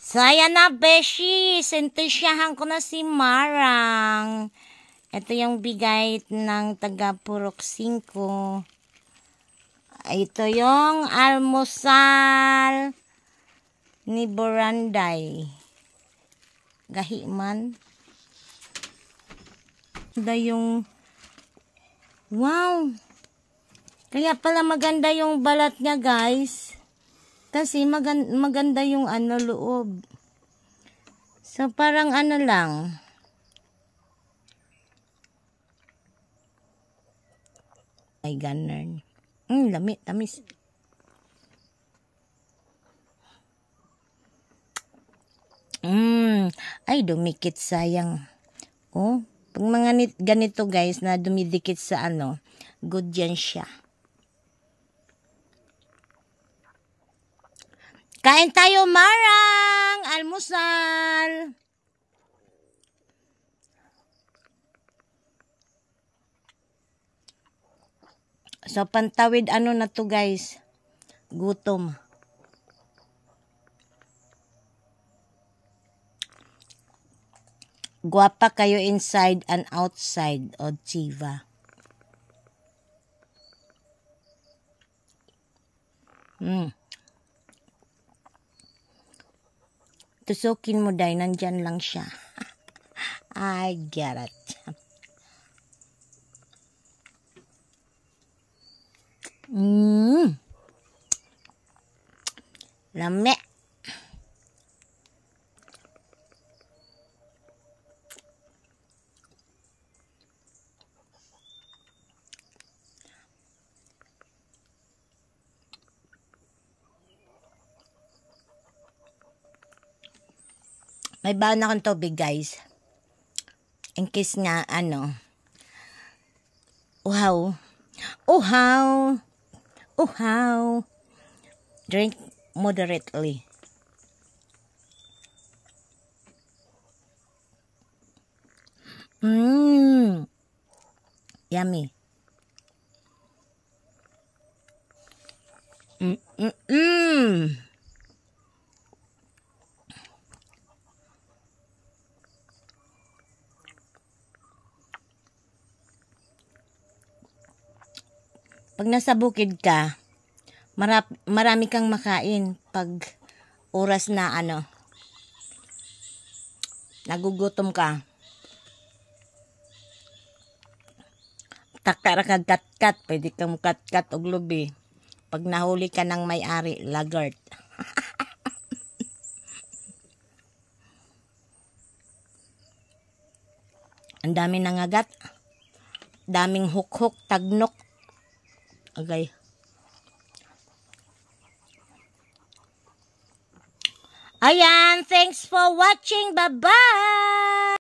So, ayan na, beshi. Sentensyahan ko na si Marang. Ito yung bigay ng taga Purok 5. Ito yung almusal ni Boranday. Gahiman. Ito yung... Wow! Kaya pala maganda yung balat niya, guys. Kasi maganda yung loob. So, parang lang. Ay, ganun. Lamit, tamis. Ay, dumikit, sayang. Oh, pag mga ganito, guys, na dumidikit sa good yan siya. Kain tayo, Marang! Almusal! So, pantawid na to, guys. Gutom. Guwapa kayo inside and outside, o Chiva. Tusukin mo, day. Nandyan lang siya. I get it. Lame. May baon akong tubig, guys. In case nga, uhaw. Uhaw. Uhaw. Drink moderately. Yummy. Pag nasa bukid ka, marami kang makain pag oras na nagugutom ka. Takara kag kat-kat, pwede kang kat-kat og lubi. Pag nahuli ka ng may-ari, laggard. Ang dami nangagat. Daming huk-huk, tagnok. Okay. Ayan, thanks for watching. Bye-bye!